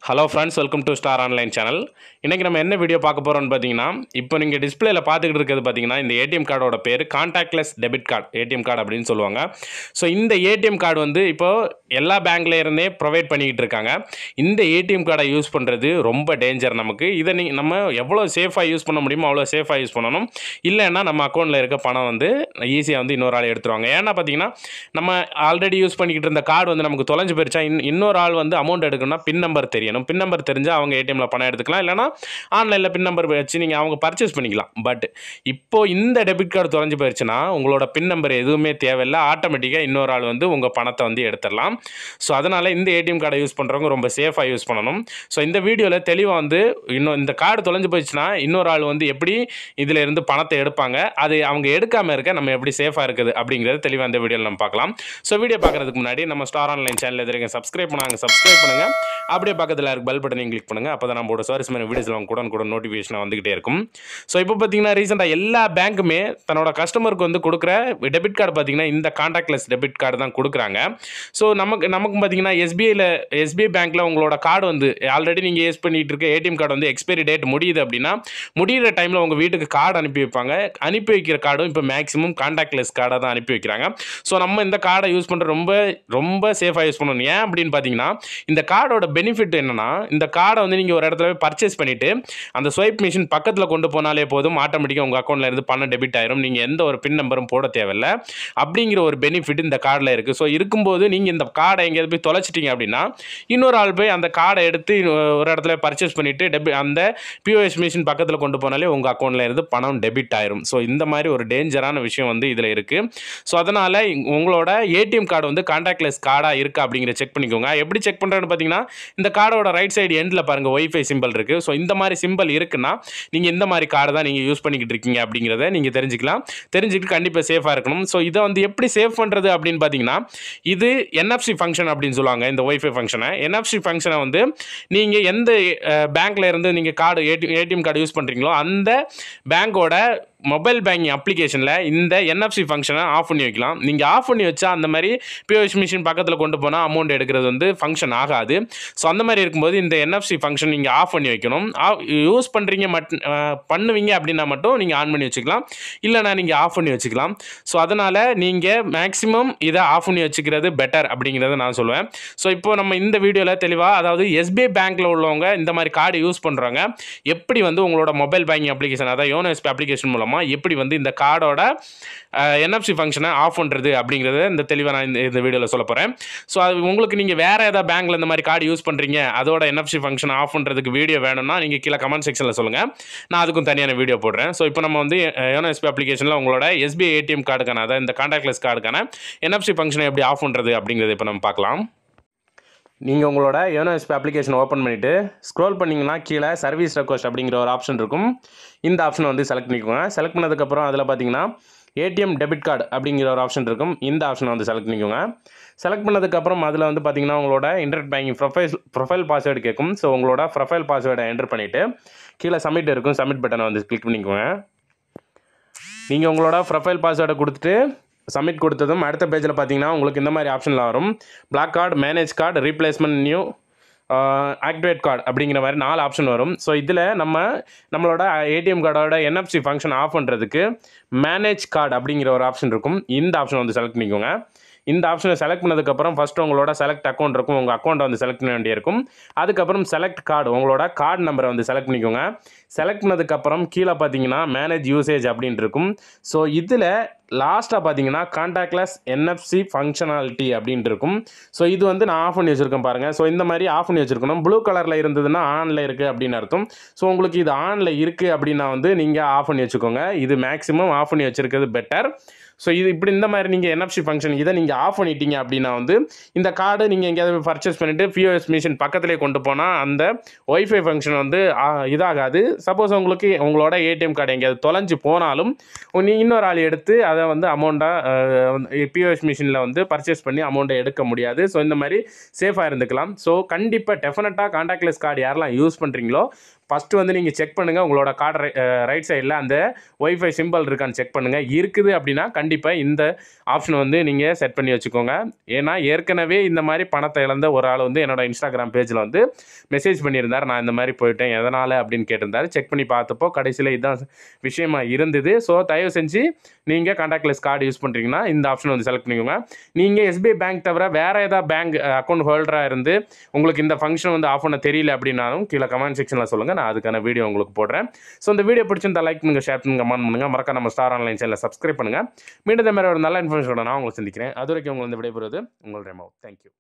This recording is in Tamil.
Hello friends, welcome to star online channel. இன்றைக்கி நம்ம என்ன வீடியோ பார்க்க போகிறோம்னு பார்த்தீங்கன்னா, இப்போ நீங்கள் டிஸ்பிளேல பார்த்துக்கிட்டு இருக்கிறது பார்த்தீங்கன்னா, இந்த ஏடிஎம் கார்டோட பேர் contactless debit card, ATM card அப்படின்னு சொல்லுவாங்க. ஸோ இந்த ஏடிஎம் கார்டு வந்து இப்போது எல்லா பேங்க்ல இருந்தே ப்ரொவைட் பண்ணிக்கிட்டு இருக்காங்க. இந்த ஏடிஎம் கார்டை யூஸ் பண்ணுறது ரொம்ப டேஞ்சர் நமக்கு. இதை நம்ம எவ்வளோ சேஃபாக யூஸ் பண்ண முடியுமோ அவ்வளோ சேஃபாக யூஸ் பண்ணணும். இல்லைன்னா நம்ம அக்கௌண்ட்டில் இருக்க பணம் வந்து ஈஸியாக வந்து இன்னொரு ஆள் எடுத்துருவாங்க. ஏன்னா பார்த்தீங்கன்னா, நம்ம ஆல்ரெடி யூஸ் பண்ணிக்கிட்டு இருந்த கார்டு வந்து நமக்கு தொலைஞ்சு போயிருச்சா, இன்னொரு ஆள் வந்து அமௌண்ட் எடுக்கணும்னா பின் நம்பர் தெரியணும். பின் நம்பர் தெரிஞ்சால் அவங்க ஏடிஎம்ல பணம் எடுத்துக்கலாம். இல்லைனா ஆன்லைனில் பின் நம்பர் வச்சு நீங்கள் அவங்க பர்ச்சேஸ் பண்ணிக்கலாம். பட் இப்போ இந்த டெபிட் கார்டு தொலைஞ்சு போயிடுச்சுன்னா உங்களோட பின் நம்பர் எதுவுமே தேவையில்லை, ஆட்டோமேட்டிக்காக இன்னொரு ஆள் வந்து உங்கள் பணத்தை வந்து எடுத்துடலாம். ஸோ அதனால் இந்த ஏடிஎம் கார்டை யூஸ் பண்ணுறவங்க ரொம்ப சேஃபாக யூஸ் பண்ணணும். ஸோ இந்த வீடியோவில் தெளிவாக வந்து இன்னும் இந்த கார்டு தொலைஞ்சு போயிடுச்சுன்னா இன்னொரு ஆள் வந்து எப்படி இதில் இருந்து பணத்தை எடுப்பாங்க, அது அவங்க எடுக்காமல் இருக்க நம்ம எப்படி சேஃபாக இருக்குது அப்படிங்கிறது தெளிவாக இந்த வீடியோவில் நம்ம பார்க்கலாம். ஸோ வீடியோ பார்க்குறதுக்கு முன்னாடி நம்ம ஸ்டார் ஆன்லைன் சேனல் எதிர்க்க சப்ஸ்கிரைப் பண்ணுங்கள். அப்படியே பக்கத்தில் இருக்க பெல் பட்டனையும் கிளிக் பண்ணுங்கள். அப்போ தான் நம்மளோட சுவாரஸ்யமான வீடியோஸ்லாம் கூட நோட்டிஃபிகேஷன் வந்துகிட்டே இருக்கும். ஸோ இப்போ பார்த்தீங்கன்னா ரீசெண்டாக எல்லா பேங்க்குமே தன்னோட கஸ்டமருக்கு வந்து கொடுக்குற டெபிட் கார்டு பார்த்தீங்கன்னா இந்த கான்டாக்ட்லெஸ் டெபிட் கார்டு தான் கொடுக்குறாங்க. ஸோ நமக்கு பார்த்தீங்கன்னா எஸ்பிஐ பேங்க்கில் உங்களோட கார்டு வந்து ஆல்ரெடி நீங்கள் யூஸ் பண்ணிட்டு இருக்க ஏடிஎம் கார்டு வந்து எக்ஸ்பைரி டேட் முடியுது அப்படின்னா முடிகிற டைமில் உங்கள் வீட்டுக்கு கார்டு அனுப்பி வைப்பாங்க. அனுப்பி வைக்கிற கார்டும் இப்போ மேக்ஸிமம் கான்டாக்ட்லெஸ் கார்டை தான் அனுப்பி வைக்கிறாங்க. ஸோ நம்ம இந்த கார்டை யூஸ் பண்ணுற ரொம்ப சேஃபாக யூஸ் பண்ணணும். ஏன் அப்படின்னு பார்த்தீங்கன்னா, இந்த கார்டோட பெனிஃபிட் என்னன்னா, இந்த கார்டை வந்து நீங்கள் ஒரு இடத்துல பர்ச்சேஸ் பண்ணிவிட்டு அந்த ஸ்வைப் மிஷின் பக்கத்தில் கொண்டு போனாலே போதும், ஆட்டோமேட்டிக்காக உங்கள் அக்கௌண்ட்டில் இருந்து பணம் டெபிட் ஆயிரும். நீங்கள் எந்த ஒரு பின் நம்பரும் போட தேவையில்லை. அப்படிங்கிற ஒரு பெனிஃபிட் இந்த கார்டில் இருக்குது. ஸோ இருக்கும்போது நீங்கள் இந்த கார்டை எங்கேயாவது போய் தொலைச்சிட்டிங்க அப்படின்னா இன்னொரு ஆள் போய் அந்த கார்டை எடுத்து ஒரு இடத்துல பர்ச்சேஸ் பண்ணிவிட்டு அந்த பிஓஎஸ் மிஷின் பக்கத்தில் கொண்டு போனாலே உங்கள் அக்கௌண்ட்டில் இருந்து பணம் டெபிட் ஆயிரும். ஸோ இந்த மாதிரி ஒரு டேஞ்சரான விஷயம் வந்து இதில் இருக்குது. ஸோ அதனால் உங்களோட ஏடிஎம் கார்டு வந்து கான்டாக்ட்லெஸ் கார்டாக இருக்கா அப்படிங்கிற செக் பண்ணிக்கோங்க. எப்படி செக் பண்ணுறேன்னு பார்த்தீங்கன்னா, இந்த கார்டோட ரைட் சைடு எண்டில் பாருங்கள் வைஃபை சிம்பிள் இருக்குது. ஸோ இந்த மாதிரி சிம்பிள் இருக்குன்னா நீங்கள் இந்த மாதிரி கார்டு தான் நீங்கள் யூஸ் பண்ணிக்கிட்டு இருக்கீங்க அப்படிங்கிறத நீங்கள் தெரிஞ்சுக்கிட்டு கண்டிப்பாக சேஃபாக இருக்கணும். ஸோ இதை வந்து எப்படி சேவ் பண்ணுறது அப்படின்னு பார்த்தீங்கன்னா, இது NFC ஃபங்க்ஷன் அப்படின்னு சொல்லுவாங்க. இந்த வைஃபை ஃபங்க்ஷனை NFC ஃபங்க்ஷனை வந்து நீங்கள் எந்த பேங்க்கில் இருந்து நீங்கள் ஏடிஎம் கார்டு யூஸ் பண்ணுறீங்களோ அந்த பேங்க்கோட மொபைல் பேங்கிங் அப்ளிகேஷனில் இந்த NFC ஃபங்க்ஷனை ஆஃப் பண்ணி வைக்கலாம். நீங்கள் ஆஃப் பண்ணி வச்சா அந்த மாதிரி பிஓஎஸ் மிஷின் பக்கத்தில் கொண்டு போனால் அமௌண்ட் எடுக்கிறது வந்து ஃபங்க்ஷன் ஆகாது. ஸோ அந்த மாதிரி இருக்கும்போது இந்த NFC ஃபங்க்ஷன் நீங்கள் ஆஃப் பண்ணி வைக்கணும். யூஸ் பண்ணுவீங்க அப்படின்னா மட்டும் நீங்கள் ஆன் பண்ணி வச்சுக்கலாம், இல்லைனா நீங்கள் ஆஃப் பண்ணி வச்சுக்கலாம். ஸோ அதனால் நீங்கள் மேக்ஸிமம் இதை ஆஃப் பண்ணி வச்சுக்கிறது பெட்டர் அப்படிங்கிறத நான் சொல்லுவேன். ஸோ இப்போ நம்ம இந்த வீடியோவில் தெளிவாக, அதாவது எஸ்பிஐ பேங்க்கில் உள்ளவங்க இந்த மாதிரி கார்டு யூஸ் பண்ணுறாங்க, எப்படி வந்து உங்களோட மொபைல் பேங்கிங் அப்ளிகேஷன், அதாவது யோனோ எஸ்பிஐ அப்ளிகேஷன் மூலமாக எப்படி வந்து இந்த கார்டோட NFC ஃபங்க்ஷனை ஆஃப் பண்ணுறது அப்படிங்கிறத இந்த தெளிவாக நான் இந்த வீடியோவில் சொல்ல போகிறேன். ஸோ அது உங்களுக்கு நீங்கள் வேறு ஏதாவது பேங்க்கில் இந்த மாதிரி கார்டு யூஸ் பண்ணுறீங்க, அதோட NFC ஃபங்க்ஷனை ஆஃப் பண்ணுறதுக்கு வீடியோ வேணும்னா நீங்கள் கீழே கமெண்ட் செக்ஷனில் சொல்லுங்கள், நான் அதுக்கும் தனியான வீடியோ போடுறேன். ஸோ இப்போ நம்ம வந்து யோனோ எஸ்பிஐ அப்ளிகேஷனில் உங்களோட எஸ்பிஐ ஏடிஎம் கார்டுக்கான, அதாவது இந்த கான்டாக்ட்லெஸ் கார்டுக்கான NFC ஃபங்க்ஷனை எப்படி ஆஃப் பண்ணுறது அப்படிங்கிறத இப்போ நம்ம பார்க்கலாம். நீங்கள் உங்களோட யோனோ எஸ்பிஐ அப்ளிகேஷன் ஓப்பன் பண்ணிவிட்டு ஸ்க்ரோல் பண்ணிங்கன்னா கீழே சர்வீஸ் ரெக்வஸ்ட் அப்படிங்கிற ஒரு ஆப்ஷன் இருக்கும். இந்த ஆப்ஷனை வந்து செலக்ட் பண்ணிக்கோங்க. செலக்ட் பண்ணதுக்கப்புறம் அதில் பார்த்தீங்கன்னா ஏடிஎம் டெபிட் கார்டு அப்படிங்கிற ஒரு ஆப்ஷன் இருக்கும். இந்த ஆப்ஷனை வந்து செலக்ட் பண்ணிக்கோங்க. செலக்ட் பண்ணதுக்கப்புறம் அதில் வந்து பார்த்தீங்கன்னா உங்களோட இன்டர்நெட் பேங்கிங் ப்ரொஃபைல் பாஸ்வேர்டு கேட்கும். ஸோ உங்களோட ப்ரொஃபைல் பாஸ்வேர்டை என்டர் பண்ணிவிட்டு கீழே சப்மிட் இருக்கும், சப்மிட் பட்டனை வந்து கிளிக் பண்ணிக்கோங்க. நீங்கள் உங்களோட ப்ரொஃபைல் பாஸ்வேர்டை கொடுத்துட்டு சப்மிட் கொடுத்ததும் அடுத்த பேஜில் பார்த்தீங்கன்னா உங்களுக்கு இந்த மாதிரி ஆப்ஷனில் வரும். Block card, manage card, replacement new, activate card அப்படிங்கிற மாதிரி 4 ஆப்ஷன் வரும். ஸோ இதில் நம்மளோட ஏடிஎம் கார்டோட NFC ஃபங்க்ஷன் ஆஃப் பண்ணுறதுக்கு மேனேஜ் கார்டு அப்படிங்கிற ஒரு ஆப்ஷன் இருக்கும். இந்த ஆப்ஷன் வந்து செலக்ட் பண்ணிக்கோங்க. இந்த ஆப்ஷனை செலக்ட் பண்ணதுக்கப்புறம் ஃபஸ்ட்டு உங்களோட செலக்ட் அக்கௌண்ட் இருக்கும், உங்கள் அக்கௌண்ட்டை வந்து செலக்ட் பண்ண வேண்டியிருக்கும். அதுக்கப்புறம் செலக்ட் கார்டு, உங்களோட கார்டு நம்பரை வந்து செலக்ட் பண்ணிக்கோங்க. செலக்ட் பண்ணதுக்கப்புறம் கீழே பார்த்தீங்கன்னா மேனேஜ் யூசேஜ் அப்படின்ட்டு இருக்கும். ஸோ இதில் லாஸ்ட்டாக பார்த்தீங்கன்னா கான்டாக்ட்லெஸ் NFC ஃபங்க்ஷனாலிட்டி அப்படின்ட்டு இருக்கும். ஸோ இது வந்து நான் ஆஃப் பண்ணி வச்சுருக்கேன் பாருங்கள். ஸோ இந்த மாதிரி ஆஃப் பண்ணி வச்சுருக்கணும். ப்ளூ கலரில் இருந்ததுன்னா ஆனில் இருக்குது அப்படின்னு அர்த்தம். ஸோ உங்களுக்கு இது ஆனில் இருக்குது அப்படின்னா வந்து நீங்கள் ஆஃப் பண்ணி வச்சுக்கோங்க. இது மேக்ஸிமம் ஆஃப் பண்ணி வச்சுருக்கிறது பெட்டர். ஸோ இது இப்படி இந்த மாதிரி நீங்கள் NFC ஃபங்க்ஷன் இதை நீங்கள் ஆஃப் பண்ணிட்டீங்க அப்படின்னா வந்து இந்த கார்டு நீங்கள் எங்கேயாவது பர்ச்சேஸ் பண்ணிவிட்டு பிஓஎஸ் மிஷின் பக்கத்துலேயே கொண்டு போனால் அந்த ஒய்ஃபை ஃபங்க்ஷன் வந்து இதாகாது. சப்போஸ் உங்களோட ஏடிஎம் கார்டு எங்கேயாவது தொலைஞ்சு போனாலும் இன்னொரு ஆள் எடுத்து அதை வந்து அமௌண்ட்டாக பிஓஎஸ் மிஷினில் வந்து பர்ச்சேஸ் பண்ணி அமௌண்ட்டை எடுக்க முடியாது. ஸோ இந்த மாதிரி சேஃபாக இருந்துக்கலாம். ஸோ கண்டிப்பாக டெஃபினட்டாக கான்டாக்ட்லெஸ் கார்டு யாரெல்லாம் யூஸ் பண்ணுறீங்களோ ஃபஸ்ட்டு வந்து நீங்கள் செக் பண்ணுங்கள், உங்களோட கார்டு ரைட் சைடில் அந்த ஒய்ஃபை சிம்பிள் இருக்கான்னு செக் பண்ணுங்கள். இருக்குது அப்படின்னா கண்டிப்பாக இந்த ஆப்ஷன் வந்து நீங்கள் செட் பண்ணி வச்சுக்கோங்க. ஏன்னா ஏற்கனவே இந்த மாதிரி பணத்தை இழந்த ஒரு ஆள் வந்து என்னோட இன்ஸ்டாகிராம் பேஜில் வந்து மெசேஜ் பண்ணியிருந்தார். நான் இந்த மாதிரி போயிட்டேன் எதனால் அப்படின்னு கேட்டிருந்தார். செக் பண்ணி பார்த்தப்போ கடைசியில் இதுதான் விஷயமா இருந்தது. ஸோ தயவு செஞ்சு நீங்கள் கான்டாக்ட்லெஸ் கார்டு யூஸ் பண்ணுறீங்கன்னா இந்த ஆப்ஷன் வந்து செலக்ட் பண்ணிக்கோங்க. நீங்கள் எஸ்பிஐ பேங்க் தவிர வேறு ஏதாவது பேங்க் அக்கௌண்ட் ஹோல்டராக இருந்து உங்களுக்கு இந்த ஃபங்க்ஷன் வந்து ஆஃப் பண்ண தெரியல அப்படின்னாலும் கீழே கமெண்ட் செக்ஷனில் சொல்லுங்கள். நான் அதுக்கான வீடியோ உங்களுக்கு போடுறேன். ஸோ இந்த வீடியோ பிடிச்சிருந்தா லைக் பண்ணுங்கள், ஷேர் பண்ணுங்கள், கமெண்ட் பண்ணுங்கள். மறக்காம நம்ம ஸ்டார் ஆன்லைன் சேனலை சப்ஸ்கிரைப் பண்ணுங்கள். மீண்டும் இந்த மாதிரி ஒரு நல்ல இன்ஃபர்மேஷனோட நான் உங்களை சந்திக்கிறேன். அது வரைக்கும் உங்களை விடைபெறுவது உங்கள் ரெமோ. தேங்க்யூ.